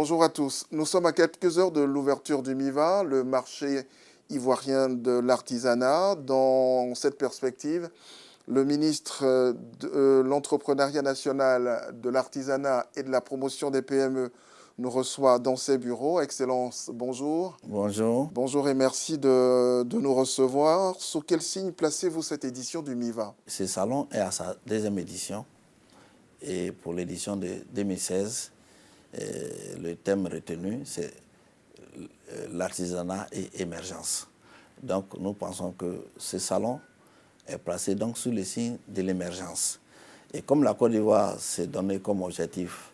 Bonjour à tous. Nous sommes à quelques heures de l'ouverture du MIVA, le marché ivoirien de l'artisanat. Dans cette perspective, le ministre de l'Entrepreneuriat national, de l'artisanat et de la promotion des PME nous reçoit dans ses bureaux. Excellence, bonjour. Bonjour. Bonjour et merci de nous recevoir. Sous quel signe placez-vous cette édition du MIVA? Ce salon est à sa deuxième édition. Et pour l'édition de 2016, le thème retenu, c'est l'artisanat et émergence. Donc nous pensons que ce salon est placé donc sous le signe de l'émergence. Et comme la Côte d'Ivoire s'est donné comme objectif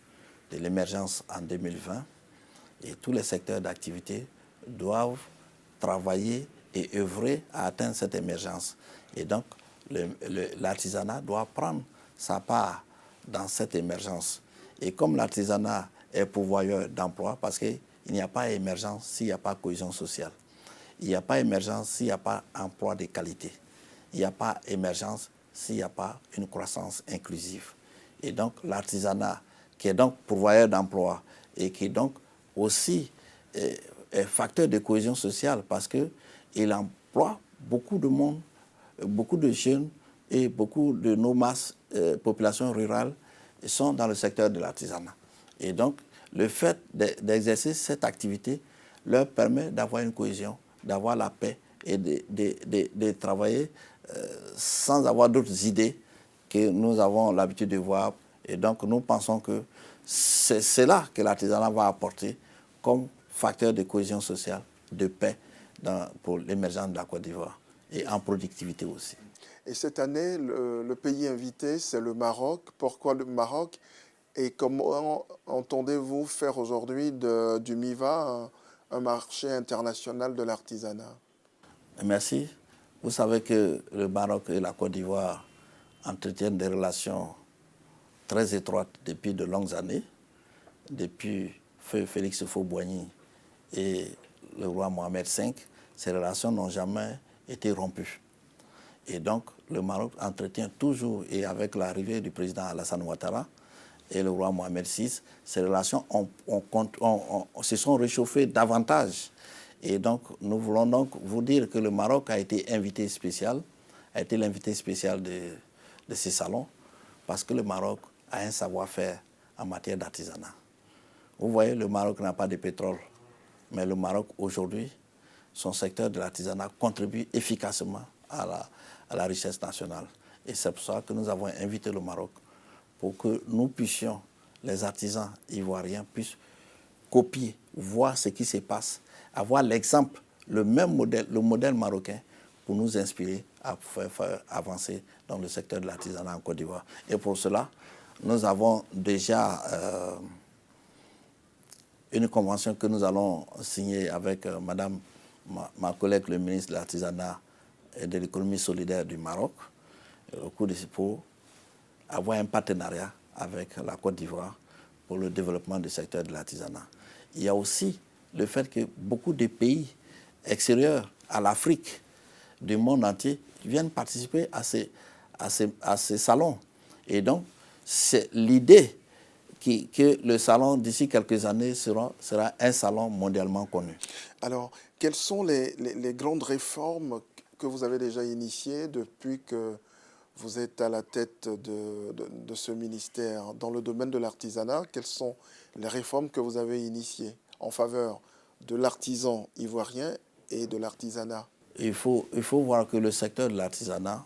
de l'émergence en 2020, et tous les secteurs d'activité doivent travailler et œuvrer à atteindre cette émergence. Et donc l'artisanat doit prendre sa part dans cette émergence. Et comme l'artisanat est pourvoyeur d'emplois, parce qu'il n'y a pas émergence s'il n'y a pas cohésion sociale. Il n'y a pas émergence s'il n'y a pas emploi de qualité. Il n'y a pas émergence s'il n'y a pas une croissance inclusive. Et donc l'artisanat, qui est donc pourvoyeur d'emplois et qui est donc aussi est facteur de cohésion sociale, parce qu'il emploie beaucoup de monde, beaucoup de jeunes et beaucoup de nos masses, populations rurales, sont dans le secteur de l'artisanat. Et donc, le fait d'exercer cette activité leur permet d'avoir une cohésion, d'avoir la paix et de travailler sans avoir d'autres idées que nous avons l'habitude de voir. Et donc, nous pensons que c'est là que l'artisanat va apporter comme facteur de cohésion sociale, de paix pour l'émergence de la Côte d'Ivoire et en productivité aussi. Et cette année, le pays invité, c'est le Maroc. Pourquoi le Maroc? Et comment entendez-vous faire aujourd'hui du MIVA un marché international de l'artisanat? Merci. Vous savez que le Maroc et la Côte d'Ivoire entretiennent des relations très étroites depuis de longues années, depuis feu Félix Houphouët-Boigny et le roi Mohamed V. Ces relations n'ont jamais été rompues. Et donc, le Maroc entretient toujours, et avec l'arrivée du président Alassane Ouattara et le roi Mohamed VI, ces relations se sont réchauffées davantage. Et donc, nous voulons donc vous dire que le Maroc a été l'invité spécial de ces salons, parce que le Maroc a un savoir-faire en matière d'artisanat. Vous voyez, le Maroc n'a pas de pétrole, mais le Maroc, aujourd'hui, son secteur de l'artisanat contribue efficacement à la richesse nationale. Et c'est pour ça que nous avons invité le Maroc pour que nous puissions, les artisans ivoiriens, puissent copier, voir ce qui se passe, avoir l'exemple, le modèle marocain pour nous inspirer à faire avancer dans le secteur de l'artisanat en Côte d'Ivoire. Et pour cela, nous avons déjà une convention que nous allons signer avec madame, ma collègue, le ministre de l'Artisanat et de l'économie solidaire du Maroc, pour avoir un partenariat avec la Côte d'Ivoire pour le développement du secteur de l'artisanat. Il y a aussi le fait que beaucoup de pays extérieurs à l'Afrique, du monde entier, viennent participer à ces salons. Et donc, c'est l'idée que le salon, d'ici quelques années, sera un salon mondialement connu. Alors, quelles sont les grandes réformes que vous avez déjà initiées depuis que vous êtes à la tête de ce ministère dans le domaine de l'artisanat? Quelles sont les réformes que vous avez initiées en faveur de l'artisan ivoirien et de l'artisanat? Il faut voir que le secteur de l'artisanat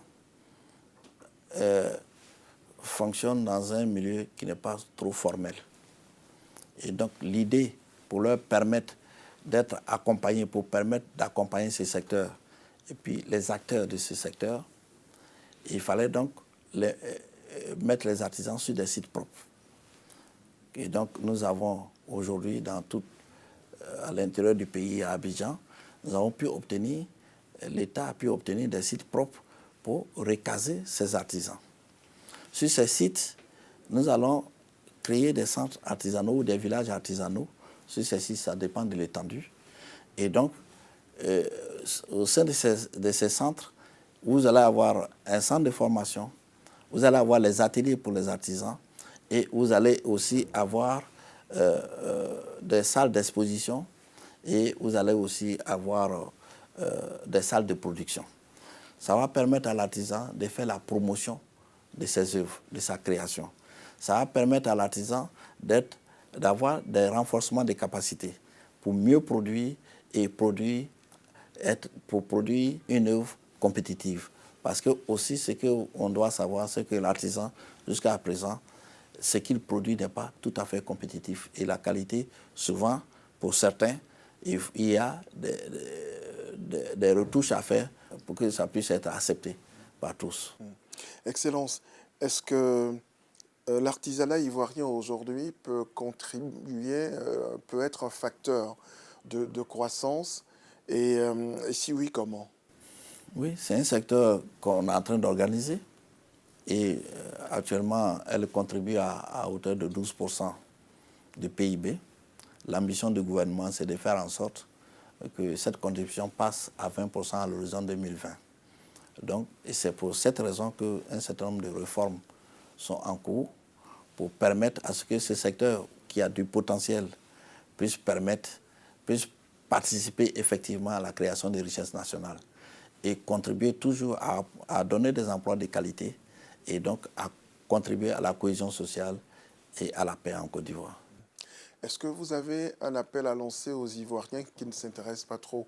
fonctionne dans un milieu qui n'est pas trop formel. Et donc l'idée pour leur permettre d'être accompagnés, pour permettre d'accompagner ces secteurs et puis les acteurs de ces secteurs, il fallait donc mettre les artisans sur des sites propres. Et donc nous avons aujourd'hui à l'intérieur du pays, à Abidjan, l'État a pu obtenir des sites propres pour recaser ces artisans. Sur ces sites, nous allons créer des centres artisanaux ou des villages artisanaux. Sur ces sites, ça dépend de l'étendue. Et donc, au sein de ces centres, vous allez avoir un centre de formation, vous allez avoir les ateliers pour les artisans et vous allez aussi avoir des salles d'exposition et vous allez aussi avoir des salles de production. Ça va permettre à l'artisan de faire la promotion de ses œuvres, de sa création. Ça va permettre à l'artisan d'avoir des renforcements des capacités pour mieux produire et pour produire une œuvre compétitive. Parce que aussi, ce qu'on doit savoir, c'est que l'artisan, jusqu'à présent, ce qu'il produit n'est pas tout à fait compétitif. Et la qualité, souvent, pour certains, il y a des retouches à faire pour que ça puisse être accepté par tous. Excellence, est-ce que l'artisanat ivoirien aujourd'hui peut contribuer, peut être un facteur de croissance et si oui, comment? Oui, c'est un secteur qu'on est en train d'organiser et actuellement, elle contribue à hauteur de 12% du PIB. L'ambition du gouvernement, c'est de faire en sorte que cette contribution passe à 20% à l'horizon 2020. Donc, et c'est pour cette raison qu'un certain nombre de réformes sont en cours pour permettre à ce que ce secteur qui a du potentiel puisse participer effectivement à la création des richesses nationales et contribuer toujours à donner des emplois de qualité et donc à contribuer à la cohésion sociale et à la paix en Côte d'Ivoire. Est-ce que vous avez un appel à lancer aux Ivoiriens qui ne s'intéressent pas trop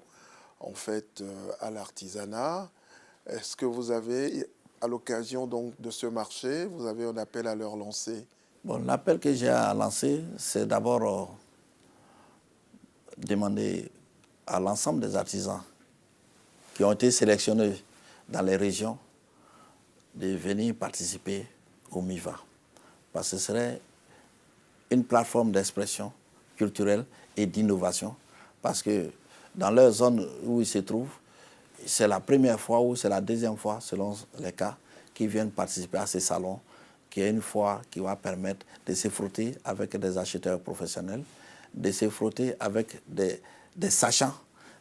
en fait à l'artisanat? Est-ce que vous avez, à l'occasion donc de ce marché, vous avez un appel à leur lancer? Bon, l'appel que j'ai à lancer, c'est d'abord demander à l'ensemble des artisans qui ont été sélectionnés dans les régions de venir participer au MIVA. Parce que ce serait une plateforme d'expression culturelle et d'innovation. Parce que dans leur zone où ils se trouvent, c'est la première fois ou c'est la deuxième fois, selon les cas, qu'ils viennent participer à ces salons, qui est une fois qui va permettre de se frotter avec des acheteurs professionnels, de se frotter avec des sachants,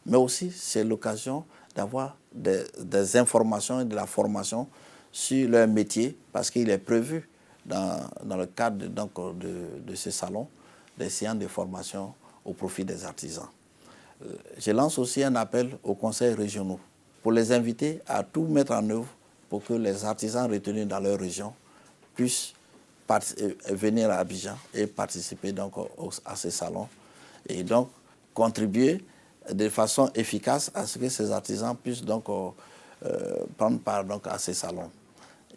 mais aussi c'est l'occasion d'avoir des informations et de la formation sur leur métier, parce qu'il est prévu dans le cadre donc, de ce salon des séances de formation au profit des artisans. Je lance aussi un appel aux conseils régionaux pour les inviter à tout mettre en œuvre pour que les artisans retenus dans leur région puissent venir à Abidjan et participer donc à ces salons et donc contribuer de façon efficace à ce que ces artisans puissent donc prendre part donc à ces salons.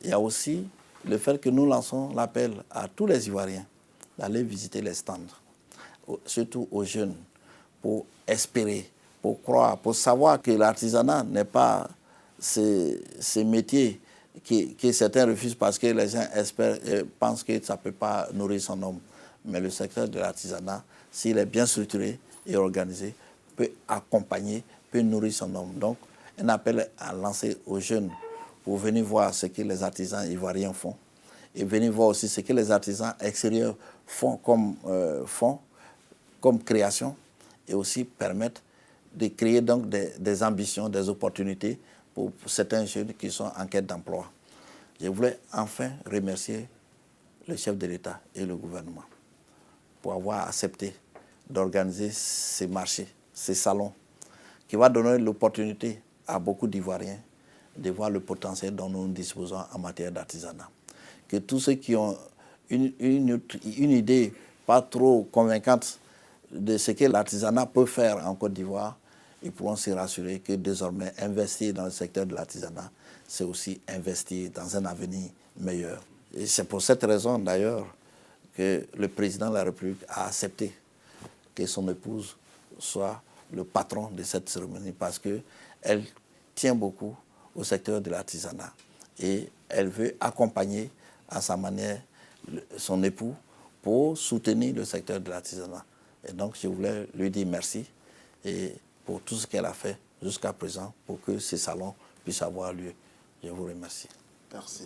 Il y a aussi le fait que nous lançons l'appel à tous les Ivoiriens d'aller visiter les stands, surtout aux jeunes, pour espérer, pour croire, pour savoir que l'artisanat n'est pas ce métier que certains refusent parce que les gens espèrent et pensent que ça ne peut pas nourrir son homme. Mais le secteur de l'artisanat, s'il est bien structuré et organisé, peut accompagner, peut nourrir son homme. Donc, un appel à lancer aux jeunes pour venir voir ce que les artisans ivoiriens font et venir voir aussi ce que les artisans extérieurs font comme création et aussi permettre de créer donc des ambitions, des opportunités pour certains jeunes qui sont en quête d'emploi. Je voulais enfin remercier le chef de l'État et le gouvernement pour avoir accepté d'organiser ces marchés, ces salons, qui va donner l'opportunité à beaucoup d'Ivoiriens de voir le potentiel dont nous disposons en matière d'artisanat. Que tous ceux qui ont une idée pas trop convaincante de ce que l'artisanat peut faire en Côte d'Ivoire, ils pourront se rassurer que désormais investir dans le secteur de l'artisanat, c'est aussi investir dans un avenir meilleur. Et c'est pour cette raison d'ailleurs que le président de la République a accepté que son épouse soit le patron de cette cérémonie parce qu'elle tient beaucoup au secteur de l'artisanat et elle veut accompagner à sa manière son époux pour soutenir le secteur de l'artisanat. Et donc je voulais lui dire merci et pour tout ce qu'elle a fait jusqu'à présent pour que ces salons puissent avoir lieu. Je vous remercie. Merci.